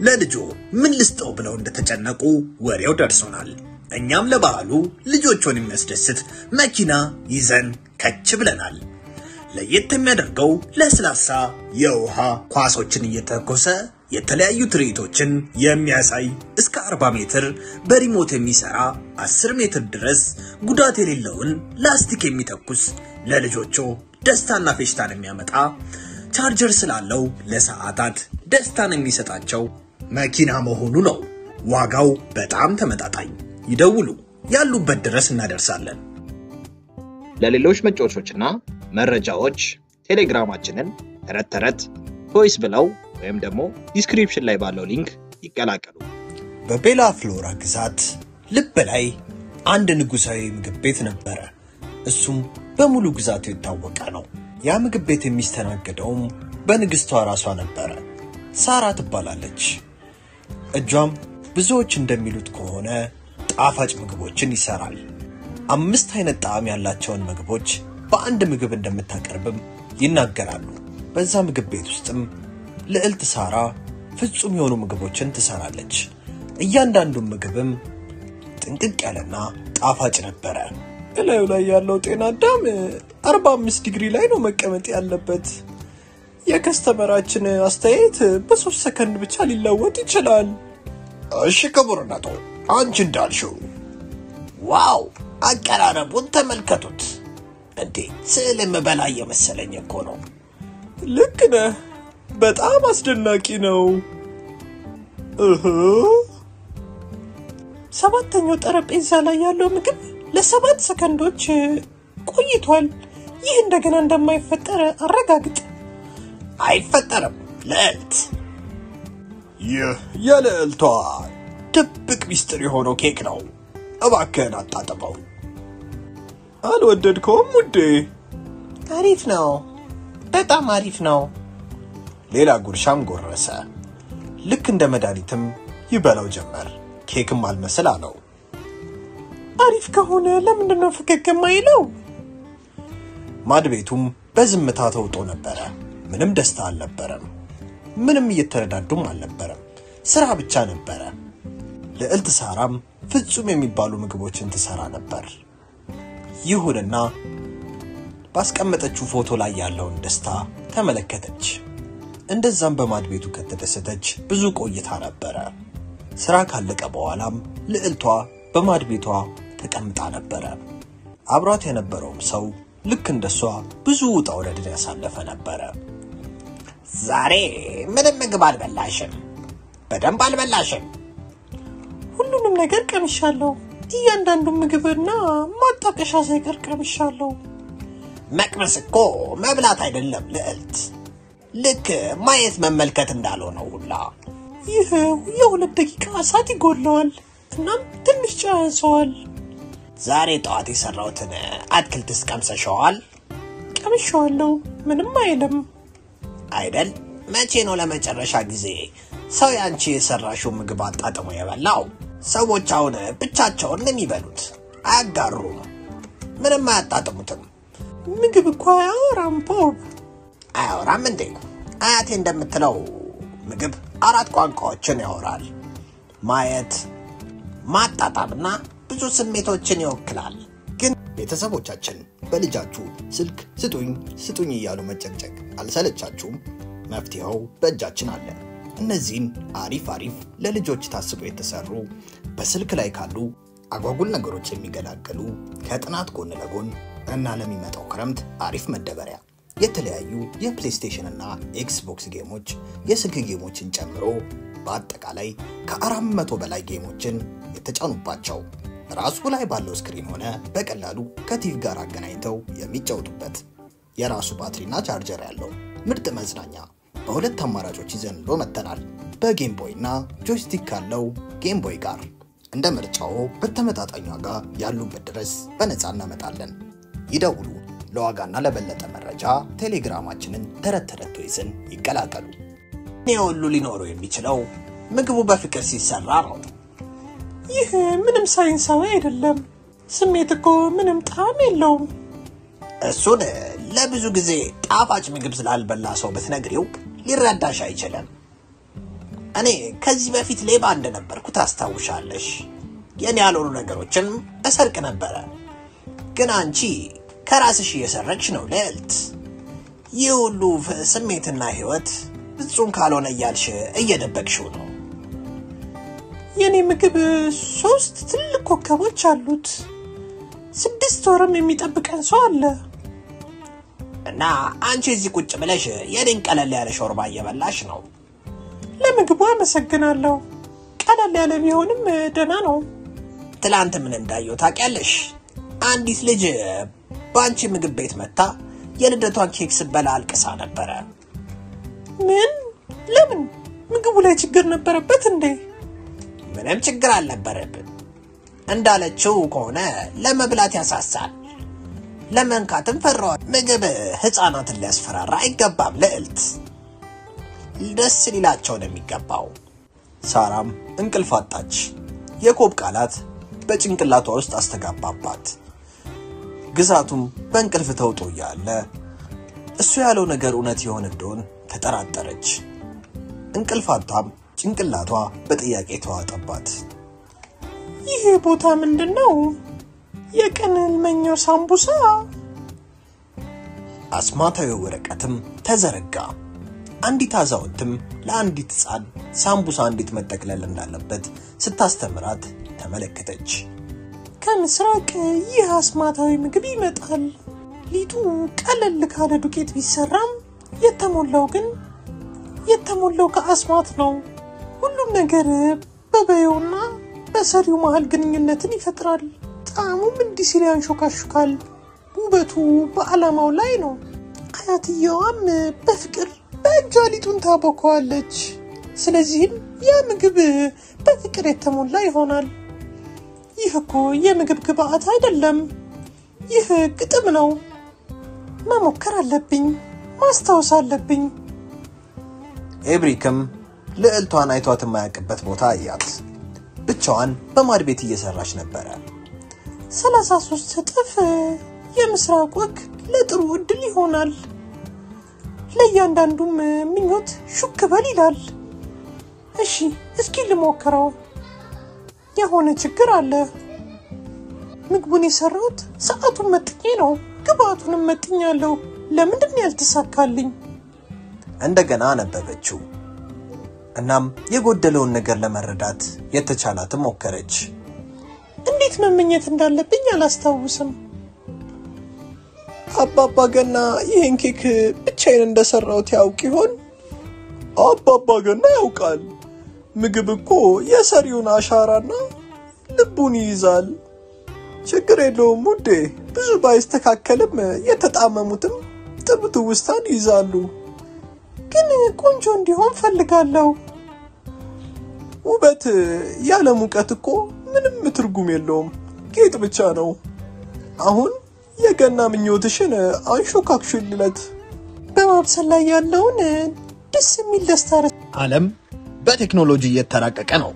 ለልጆ ምን ልስጠው ብለው እንደተጨነቁ ወሬው ደርሶናል። እኛም ለበዓሉ ልጆቹን የሚያስደስት መኪና ይዘን ከች ብለናል። ለየት የሚያደርገው ለስላሳ የውሃ ኳሶችን እየተኮሰ የተለያዩ ትርኢቶችን የሚያሳይ እስከ 40 ሜትር በሪሞት የሚሰራ 10 ሜትር ድረስ ጉዳት የሌለውን ላስቲክ የሚተኩስ ለልጆቹ ደስታና ፌሽታን የሚያመጣ ቻርጀር ስላለው ለሰዓታት ደስታን የሚሰጣቸው መኪና መሆኑ ነው። ዋጋው በጣም ተመጣጣኝ። ይደውሉ፣ ያሉበት ድረስ እናደርሳለን። ለሌሎች መጫወቾችና መረጃዎች ቴሌግራማችንን ተረት ቮይስ ብለው ወይም ደግሞ ዲስክሪፕሽን ላይ ባለው ሊንክ ይቀላቀሉ። በቤላ ፍሎራ ግዛት ልብ ላይ አንድ ንጉሳዊ ምግብ ቤት ነበረ። እሱም በሙሉ ግዛቱ የታወቀ ነው። ያ ምግብ ቤት የሚስተናገደውም በንግስቷ ራሷ ነበረ። ሳራ ትባላለች። እጇም ብዙዎች እንደሚሉት ከሆነ ጣፋጭ ምግቦችን ይሰራል። 5 አይነት ጣዕም ያላቸውን ምግቦች በአንድ ምግብ እንደምታቀርብም ይናገራሉ። በዛ ምግብ ቤት ውስጥም ልዕልት ሳራ ፍጹም የሆኑ ምግቦችን ትሰራለች። እያንዳንዱ ምግብም ጥንቅቅ ያለና ጣፋጭ ነበረ። እላዩ ላይ ያለው ጤና አዳም 45 ዲግሪ ላይ ነው መቀመጥ ያለበት። የከስተመራችን አስተያየት በ3 ሰከንድ ብቻ ሊለወጥ ይችላል። እሺ ክቡርነቶ፣ አንቺ እንዳልሽው። ዋው አቀራረቡን ተመልከቱት። እንዴ ስዕልም በላይ የመሰለኝ እኮ ነው። ልክ ነህ፣ በጣም አስደናቂ ነው። ሰባተኛው ጠረጴዛ ላይ ያለው ምግብ ለ7 ሰከንዶች ቆይቷል። ይህ እንደገና እንደማይፈጠር አረጋግጥ። አይፈጠርም ልዕልት። ይህ የልዕልቷ ድብቅ ሚስጥር የሆነው ኬክ ነው። እባክህን አጣጥመው። አልወደድከውም ውዴ? አሪፍ ነው፣ በጣም አሪፍ ነው። ሌላ ጉርሻም ጎረሰ። ልክ እንደ መድኃኒትም ይበላው ጀመር። ኬክም አልመስል አለው። አሪፍ ከሆነ ለምንድን ነው ፈገግ የማይለው? ማድቤቱም በዝምታ ተውጦ ነበረ። ምንም ደስታ አልነበረም። ምንም እየተረዳዱም አልነበረም። ስራ ብቻ ነበረ። ልዕልት ሳራም ፍጹም የሚባሉ ምግቦችን ትሰራ ነበር። ይሁንና ባስቀመጠችው ፎቶ ላይ ያለውን ደስታ ተመለከተች። እንደዛም በማድቤቱ ከተደሰተች ብዙ ቆይታ ነበረ። ስራ ካለቀ በኋላም ልዕልቷ በማድቤቷ ተቀምጣ ነበረ። አብሯት የነበረውም ሰው ልክ እንደሷ ብዙ ውጣ ውረድን ያሳለፈ ነበረ። ዛሬ ምንም ምግብ አልበላሽም? በደንብ አልበላሽም? ሁሉንም ነገር ቀምሻለሁ። እያንዳንዱ ምግብና ማጣቀሻ ሳይቀር ቀምሻለሁ። መቅመስ እኮ መብላት አይደለም ልዕልት። ልክ ማየት መመልከት እንዳልሆነው ሁላ። ይህ የ2 ደቂቃ እሳት ይጎለዋል። እናም ትንሽ ጨው ያንሰዋል። ዛሬ ጠዋት የሰራሁትን አትክልትስ ቀምሰሽዋል? ቀምሻለሁ። ምንም አይልም አይደል? መቼ ነው ለመጨረሻ ጊዜ ሰው ያንቺ የሰራሽው ምግብ አጣጥሞ የበላው? ሰዎች አሁን ብቻቸውን ነው የሚበሉት፣ አያጋሩም፣ ምንም አያጣጥሙትም። ምግብ እኮ አያወራም ቦብ። አያወራም እንዴ? አያቴ እንደምትለው ምግብ 4 ቋንቋዎችን ያወራል። ማየት፣ ማጣጣምና ብዙ ስሜቶችን ይወክላል። ግን ቤተሰቦቻችን በልጃችሁ ስልክ ስጡኝ እያሉ መጨቅጨቅ አልሰለቻችሁም? መፍትሄው በእጃችን አለ። እነዚህን አሪፍ ለልጆች ታስቦ የተሰሩ በስልክ ላይ ካሉ አጓጉል ነገሮች የሚገላገሉ ከጥናት ጎን ለጎን እና ለሚመጣው ክረምት አሪፍ መደበሪያ የተለያዩ የፕሌይስቴሽን እና ኤክስቦክስ ጌሞች፣ የስልክ ጌሞችን ጨምሮ በአጠቃላይ ከ400 በላይ ጌሞችን የተጫኑባቸው ራሱ ላይ ባለው ስክሪን ሆነ በቀላሉ ከቲቪ ጋር አገናኝተው የሚጫወቱበት የራሱ ባትሪና ቻርጀር ያለው ምርጥ መዝናኛ በሁለት አማራጮች ይዘንሎ መተናል። በጌም ቦይ እና ጆይስቲክ ካለው ጌም ቦይ ጋር እንደ ምርጫው በተመጣጣኝ ዋጋ ያሉበት ድረስ በነፃ እናመጣለን። ይደውሉ፣ ለዋጋና ለበለጠ መረጃ ቴሌግራማችንን ተረት ተረት ቶይስን ይቀላቀሉ። ሁሉ ሊኖሩ የሚችለው ምግቡ በፍቅር ሲሰራ ነው። ይህ ምንም ሳይንሳዊ አይደለም። ስሜት እኮ ምንም ጣዕም የለውም። እሱን ለብዙ ጊዜ ጣፋጭ ምግብ ስላልበላ ሰው ብትነግሪው ሊረዳሽ አይችልም። እኔ ከዚህ በፊት ሌባ እንደነበርኩ ታስታውሻለሽ። የኔ ያልሆኑ ነገሮችን እሰርቅ ነበር። ግን አንቺ ከራስሽ እየሰረቅሽ ነው ልዕልት። ይህ ሁሉ ስሜትና ህይወት ፍጹም ካልሆነ እያልሽ እየደበቅሽው ነው። የኔ ምግብ 3 ትልቅ ኮከቦች አሉት። 6 ወርም የሚጠብቀን ሰው አለ። እና አንቺ እዚህ ቁጭ ብለሽ የኔን ቀለል ያለ ሾርባ እየበላሽ ነው። ለምግቡ አመሰግናለሁ። ቀለል ያለ ቢሆንም ደህና ነው። ትላንት ምን እንዳየው ታውቂያለሽ? አንዲት ልጅ ባንቺ ምግብ ቤት መጣ የልደቷን ኬክ ስበላ አልቅሳ ነበር። ምን? ለምን? ምግቡ ላይ ችግር ነበረበት እንዴ? ምንም ችግር አልነበረበት። እንዳለችው ከሆነ ለመብላት ያሳሳል። ለመንካትም ፈራው። ምግብ ህፃናትን ሊያስፈራራ አይገባም ልዕልት። ደስ ሊላቸው ነው የሚገባው። ሳራም እንቅልፍ አጣች። የኮብ ቃላት በጭንቅላቷ ውስጥ አስተጋባባት። ግዛቱም በእንቅልፍ ተውጦ ያለ እሱ ያለው ነገር እውነት ይሆን እንደሆነ ተጠራጠረች። እንቅልፋታም ጭንቅላቷ በጥያቄ ተዋጠባት። ይሄ ቦታ ምንድነው? የቀን ህልመኛው ሳምቡሳ? አስማታዊ ወረቀትም ተዘረጋ። አንዲት አዛውንትም ለአንዲት ህፃን ሳምቡሳ እንዴት መጠቅለል እንዳለበት ስታስተምራት ተመለከተች። ከምስራቅ ይህ አስማታዊ ምግብ ይመጣል። ሊጡ ቀለል ካለ ዱቄት ቢሰራም የተሞላው ከአስማት ነው። ሁሉም ነገር በበየውና በሰሪው መሃል ግንኙነትን ይፈጥራል። ጣዕሙም እንዲህ ሲል ያንሾካሹካል። ውበቱ በዓላማው ላይ ነው። አያትየዋም በፍቅር በእጇ ሊጡን ታቦከዋለች። ስለዚህም ያ ምግብ በፍቅር የተሞላ ይሆናል። ይህ እኮ የምግብ ግብአት አይደለም። ይህ ግጥም ነው። መሞከር አለብኝ። ማስታወስ አለብኝ። ኤብሪክም ልዕልቷን አይቷት የማያውቅበት ቦታ አያት። ብቻዋን በማድ ቤት እየሰራች ነበር። 33 እጥፍ የምስራቅ ወግ ለጥሩ እድል ይሆናል። ለእያንዳንዱም ምኞት ሹክ በል ይላል። እሺ እስኪ ልሞክረው። የሆነ ችግር አለ። ምግቡን የሰራሁት ሰዓቱን መጥኜ ነው። ግብአቱንም መጥኛለሁ። ለምንድን ያልተሳካልኝ? እንደገና አነበበችው። እናም የጎደለውን ነገር ለመረዳት የተቻላትን ሞከረች። እንዴት መመኘት እንዳለብኝ አላስታውስም። አባባ ገና ይሄን ኬክ ብቻዬን እንደሰራሁት ያውቅ ይሆን? አባባ ገና ያውቃል። ምግብ እኮ የሰሪውን አሻራና ልቡን ይይዛል። ችግር የለውም ውዴ። ብዙ ባይስተካከልም የተጣመሙትም ጥብት ውስታን ይይዛሉ። ግን ቆንጆ እንዲሆን ፈልጋለሁ። ውበት ያለ ሙቀት እኮ ምንም ትርጉም የለውም። ጌጥ ብቻ ነው። አሁን የገና ምኞትሽን አንሾካክሽልለት። በማብሰል ላይ ያለውን ደስ የሚል ደስታ። ዓለም በቴክኖሎጂ እየተራቀቀ ነው።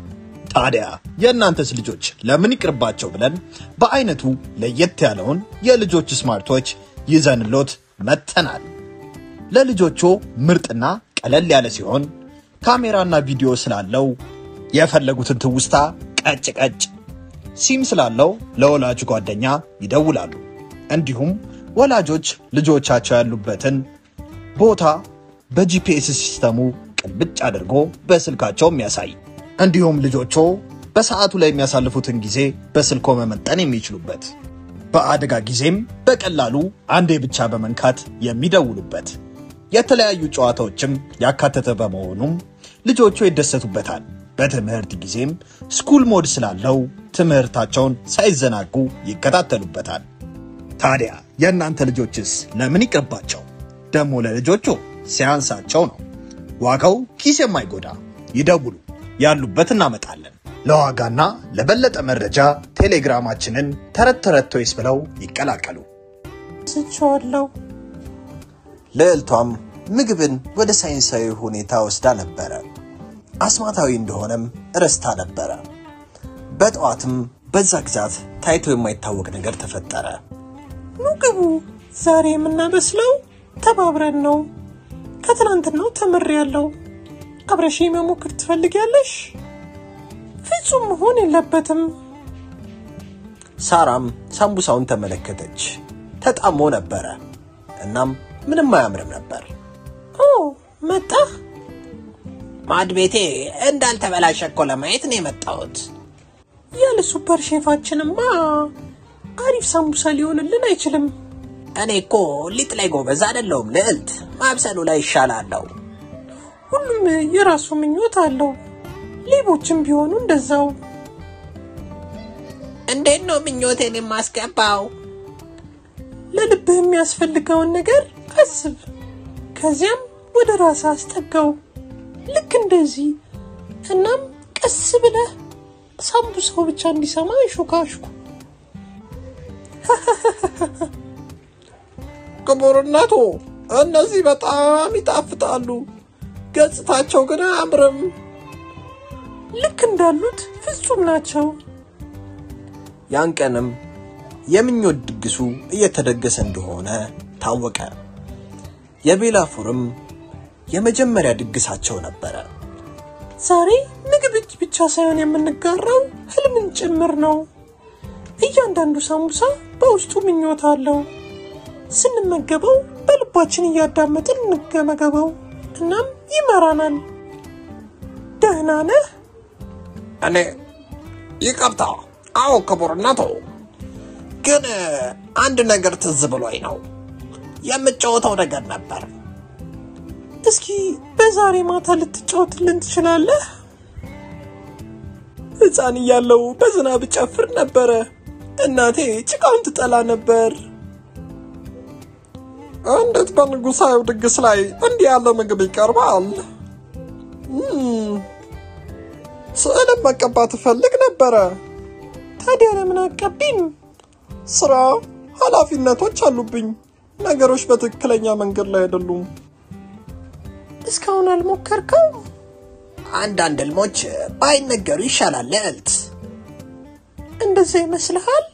ታዲያ የእናንተስ ልጆች ለምን ይቅርባቸው ብለን በአይነቱ ለየት ያለውን የልጆች ስማርቶች ይዘንሎት መተናል። ለልጆቹ ምርጥና ቀለል ያለ ሲሆን ካሜራና ቪዲዮ ስላለው የፈለጉትን ትውስታ ቀጭ ሲም ስላለው ለወላጅ ጓደኛ ይደውላሉ። እንዲሁም ወላጆች ልጆቻቸው ያሉበትን ቦታ በጂፒኤስ ሲስተሙ ቅልብጭ አድርጎ በስልካቸው የሚያሳይ እንዲሁም ልጆቹ በሰዓቱ ላይ የሚያሳልፉትን ጊዜ በስልኮ መመጠን የሚችሉበት በአደጋ ጊዜም በቀላሉ አንዴ ብቻ በመንካት የሚደውሉበት የተለያዩ ጨዋታዎችም ያካተተ በመሆኑም ልጆቹ ይደሰቱበታል። በትምህርት ጊዜም ስኩል ሞድ ስላለው ትምህርታቸውን ሳይዘናጉ ይከታተሉበታል። ታዲያ የእናንተ ልጆችስ ለምን ይቅርባቸው? ደሞ ለልጆቹ ሲያንሳቸው ነው። ዋጋው ኪስ የማይጎዳ ይደውሉ፣ ያሉበት እናመጣለን። ለዋጋና ለበለጠ መረጃ ቴሌግራማችንን ተረት ተረት ቶይስ ብለው ይቀላቀሉ። ስቻለሁ። ልዕልቷም ምግብን ወደ ሳይንሳዊ ሁኔታ ወስዳ ነበር። አስማታዊ እንደሆነም ረስታ ነበር። በጠዋትም በዛ ግዛት ታይቶ የማይታወቅ ነገር ተፈጠረ። ምግቡ ዛሬ የምናበስለው ተባብረን ነው። ከትናንትናው ተመሪያለሁ። አብረሽ መሞከር ትፈልጊያለሽ? ፍጹም መሆን የለበትም። ሳራም ሳምቡሳውን ተመለከተች። ተጣሞ ነበር። እናም ምንም አያምርም ነበር። መጣ። ማድቤቴ እንዳልተበላሸ እኮ ለማየት ነው የመጣሁት። ያለ ሱፐር ሼፋችንማ አሪፍ ሳምቡሳ ሊሆንልን አይችልም። እኔ እኮ ሊጥ ላይ ጎበዝ አይደለሁም ልዕልት፣ ማብሰሉ ላይ ይሻላለሁ። ሁሉም የራሱ ምኞት አለው። ሌቦችም ቢሆኑ እንደዛው። እንዴት ነው ምኞቴን የማስገባው? ለልብህ የሚያስፈልገውን ነገር አስብ፣ ከዚያም ወደ ራስ አስጠጋው። ልክ እንደዚህ። እናም ቀስ ብለህ ሳምቡሳው ብቻ እንዲሰማ ይሾካሽኩ። ክቡርነቱ፣ እነዚህ በጣም ይጣፍጣሉ። ገጽታቸው ግን አያምርም። ልክ እንዳሉት ፍጹም ናቸው። ያን ቀንም የምኞት ድግሱ እየተደገሰ እንደሆነ ታወቀ። የቤላፉርም የመጀመሪያ ድግሳቸው ነበር። ዛሬ ምግብ ብቻ ሳይሆን የምንጋራው ህልምን ጭምር ነው። እያንዳንዱ ሳምቡሳ በውስጡ ምኞት አለው። ስንመገበው በልባችን እያዳመጥን እንገመገበው፣ እናም ይመራናል። ደህና ነህ? እኔ ይቅርታ። አዎ ክቡርነቱ፣ ግን አንድ ነገር ትዝ ብሎኝ ነው። የምጫወተው ነገር ነበር። እስኪ በዛሬ ማታ ልትጫወትልን ትችላለህ? ሕፃን እያለሁ በዝናብ ጨፍር ነበረ። እናቴ ጭቃውን ትጠላ ነበር። እንዴት በንጉሳዊው ድግስ ላይ እንዲህ ያለ ምግብ ይቀርባል? ስዕልም መቀባት እፈልግ ነበረ። ታዲያ ለምን አቀቢም? ስራ፣ ኃላፊነቶች አሉብኝ። ነገሮች በትክክለኛ መንገድ ላይ አይደሉም። እስካሁን አልሞከርከው? አንዳንድ ህልሞች ባይነገሩ ይሻላል ልዕልት። እንደዛ ይመስልሃል?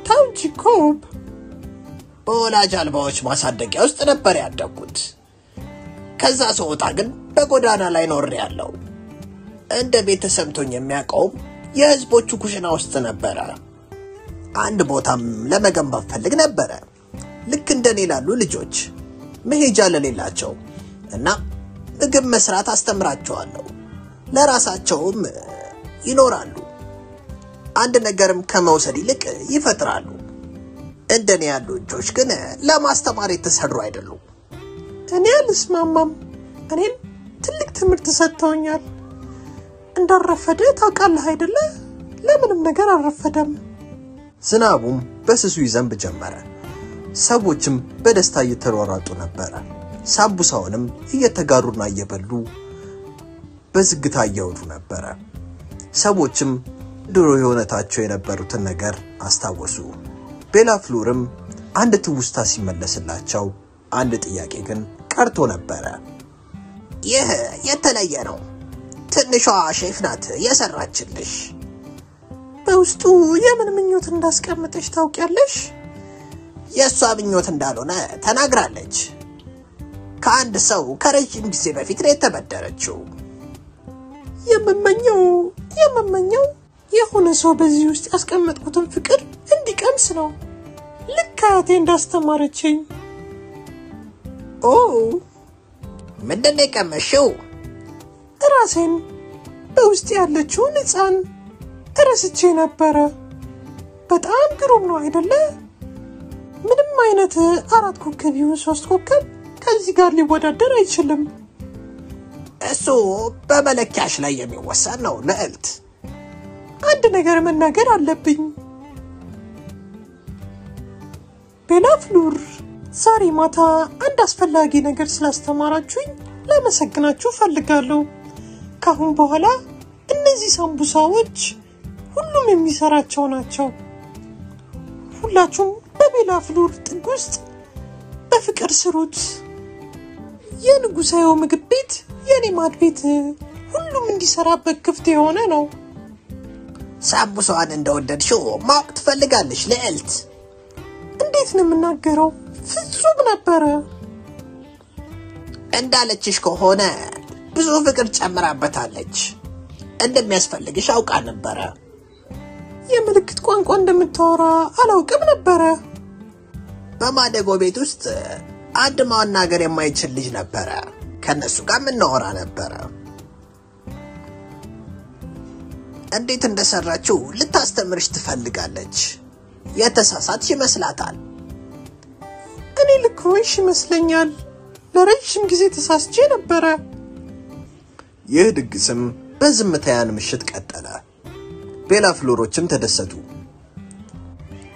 ታውጂ ኮብ። በወላጅ አልባዎች ማሳደጊያ ውስጥ ነበር ያደግኩት። ከዛ ስወጣ ግን በጎዳና ላይ ኖሬያለሁ። እንደ ቤት ተሰምቶኝ የሚያውቀው የህዝቦቹ ኩሽና ውስጥ ነበረ። አንድ ቦታም ለመገንባት ፈልግ ነበረ፣ ልክ እንደኔ ላሉ ልጆች መሄጃ ለሌላቸው፣ እና ምግብ መስራት አስተምራቸዋለሁ። ለራሳቸውም ይኖራሉ። አንድ ነገርም ከመውሰድ ይልቅ ይፈጥራሉ። እንደኔ ያሉ ልጆች ግን ለማስተማር የተሰሩ አይደሉም። እኔ አልስማማም። እኔም ትልቅ ትምህርት ሰጥተውኛል። እንዳረፈደ ታውቃለህ አይደለ? ለምንም ነገር አልረፈደም። ዝናቡም በስሱ ይዘንብ ጀመረ። ሰዎችም በደስታ እየተሯሯጡ ነበር። ሳምቡሳውንም እየተጋሩና እየበሉ በዝግታ እያወሩ ነበር። ሰዎችም ድሮ የሆነታቸው የነበሩትን ነገር አስታወሱ። ቤላፍሉርም አንድ ትውስታ ሲመለስላቸው አንድ ጥያቄ ግን ቀርቶ ነበር። ይህ የተለየ ነው። ትንሿ ሼፍ ናት የሰራችልሽ። በውስጡ የምን ምኞት እንዳስቀምጠሽ ታውቂያለሽ? የሷ ምኞት እንዳልሆነ ተናግራለች። ከአንድ ሰው ከረጅም ጊዜ በፊት ነው የተበደረችው። የምመኘው የሆነ ሰው በዚህ ውስጥ ያስቀመጥኩትን ፍቅር እንዲቀምስ ነው። ልክ አያቴ እንዳስተማረችኝ። ምንድን ነው የቀመሽው? ራሴን በውስጥ ያለችውን ሕፃን ረስቼ ነበረ። በጣም ግሩም ነው አይደለ? ምንም አይነት 4 ኮከብ ይሁን 3 ኮከብ ከዚህ ጋር ሊወዳደር አይችልም። እሱ በመለኪያሽ ላይ የሚወሰን ነው ልዕልት። አንድ ነገር መናገር አለብኝ። ቤላፍሉር፣ ዛሬ ማታ አንድ አስፈላጊ ነገር ስላስተማራችሁኝ ላመሰግናችሁ ፈልጋለሁ። ካሁን በኋላ እነዚህ ሳምቡሳዎች ሁሉም የሚሰራቸው ናቸው። ሁላችሁም በቤላፍሉር ጥግ ውስጥ በፍቅር ስሩት። የንጉሳዊ ምግብ ቤት የኔ ማድ ቤት ሁሉም እንዲሰራበት ክፍት የሆነ ነው። ሳምቡሳዋን እንደወደድሽው ማወቅ ትፈልጋለሽ ልዕልት? እንዴት ነው የምናገረው? ፍጹም ነበረ። እንዳለችሽ ከሆነ ብዙ ፍቅር ጨምራበታለች። እንደሚያስፈልግሽ አውቃ ነበረ። የምልክት ቋንቋ እንደምታወራ አላውቅም ነበረ። በማደጎ ቤት ውስጥ አንድ ማናገር የማይችል ልጅ ነበረ። ከነሱ ጋር ምናወራ ነበረ። እንዴት እንደሰራችው ልታስተምርሽ ትፈልጋለች። የተሳሳትሽ ይመስላታል። እኔ ልክ ሆንሽ ይመስለኛል። ለረጅም ጊዜ ተሳስቼ ነበረ። ይህ ድግስም በዝምታ ያን ምሽት ቀጠለ። ቤላ ፍሎሮችም ተደሰቱ።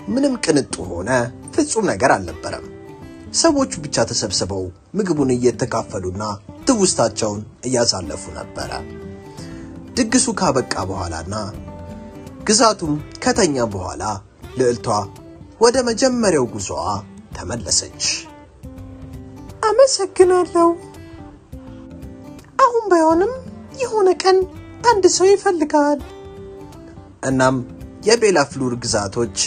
ምንም ቅንጡ ሆነ ፍጹም ነገር አልነበረም። ሰዎቹ ብቻ ተሰብስበው ምግቡን እየተካፈሉና ትውስታቸውን እያሳለፉ ነበረ። ድግሱ ካበቃ በኋላና ግዛቱም ከተኛ በኋላ ልዕልቷ ወደ መጀመሪያው ጉዞዋ ተመለሰች። አመሰግናለሁ። አሁን ባይሆንም የሆነ ቀን አንድ ሰው ይፈልጋል። እናም የቤላ ፍሉር ግዛቶች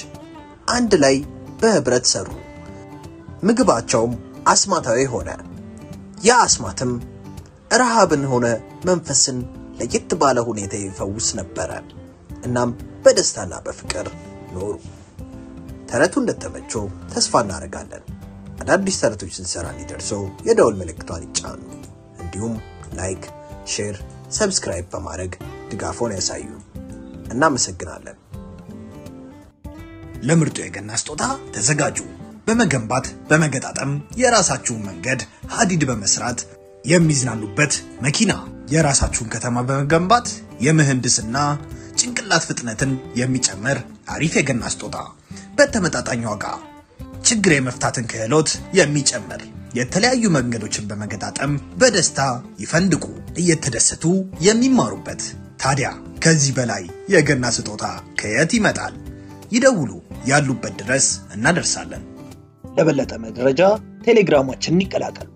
አንድ ላይ በህብረት ሰሩ። ምግባቸውም አስማታዊ ሆነ። ያ አስማትም ረሃብን ሆነ መንፈስን ለየት ባለ ሁኔታ ይፈውስ ነበረ። እናም በደስታና በፍቅር ኖሩ። ተረቱ እንደተመቸው ተስፋ እናደርጋለን። አዳዲስ ተረቶች ስንሰራ እንዲደርሰው የደወል ምልክቷን ይጫኑ። እንዲሁም ላይክ፣ ሼር፣ ሰብስክራይብ በማድረግ ድጋፎን ያሳዩ። እናመሰግናለን። ለምርጡ የገና ስጦታ ተዘጋጁ። በመገንባት በመገጣጠም የራሳችሁን መንገድ ሀዲድ በመስራት የሚዝናኑበት መኪና፣ የራሳችሁን ከተማ በመገንባት የምህንድስና ጭንቅላት ፍጥነትን የሚጨምር አሪፍ የገና ስጦታ በተመጣጣኝ ዋጋ ችግር የመፍታትን ክህሎት የሚጨምር የተለያዩ መንገዶችን በመገጣጠም በደስታ ይፈንድቁ፣ እየተደሰቱ የሚማሩበት። ታዲያ ከዚህ በላይ የገና ስጦታ ከየት ይመጣል? ይደውሉ፣ ያሉበት ድረስ እናደርሳለን። ለበለጠ መረጃ ቴሌግራማችንን ይቀላቀሉ።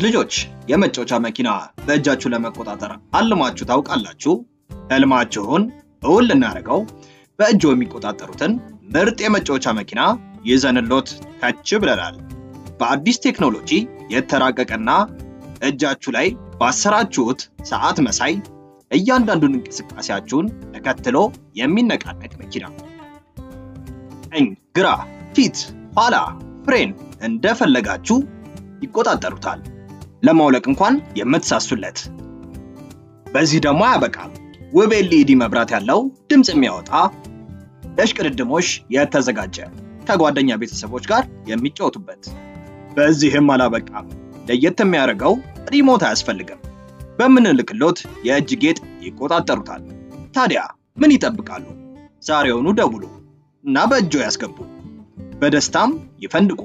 ልጆች የመጫወቻ መኪና በእጃችሁ ለመቆጣጠር አልማችሁ ታውቃላችሁ? ህልማችሁን እውን ልናደርገው በእጆ የሚቆጣጠሩትን ምርጥ የመጫወቻ መኪና ይዘንሎት ከች ብለናል። በአዲስ ቴክኖሎጂ የተራቀቀና እጃችሁ ላይ ባሰራችሁት ሰዓት መሳይ እያንዳንዱን እንቅስቃሴያችሁን ተከትሎ የሚነቃነቅ መኪና። ቀኝ፣ ግራ፣ ፊት፣ ኋላ፣ ፍሬን እንደፈለጋችሁ ይቆጣጠሩታል። ለማውለቅ እንኳን የምትሳሱለት። በዚህ ደግሞ አያበቃም። ውብ ኤልኢዲ መብራት ያለው ድምጽ የሚያወጣ ለሽቅድድሞሽ የተዘጋጀ ከጓደኛ ቤተሰቦች ጋር የሚጫወቱበት። በዚህም አላበቃም። ለየት የሚያደርገው ሪሞት አያስፈልግም። በምንልክሎት የእጅ ጌጥ ይቆጣጠሩታል። ታዲያ ምን ይጠብቃሉ? ዛሬውኑ ደውሉ እና በእጆ ያስገቡ። በደስታም ይፈንድቁ።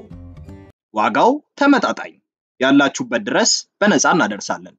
ዋጋው ተመጣጣኝ፣ ያላችሁበት ድረስ በነፃ እናደርሳለን።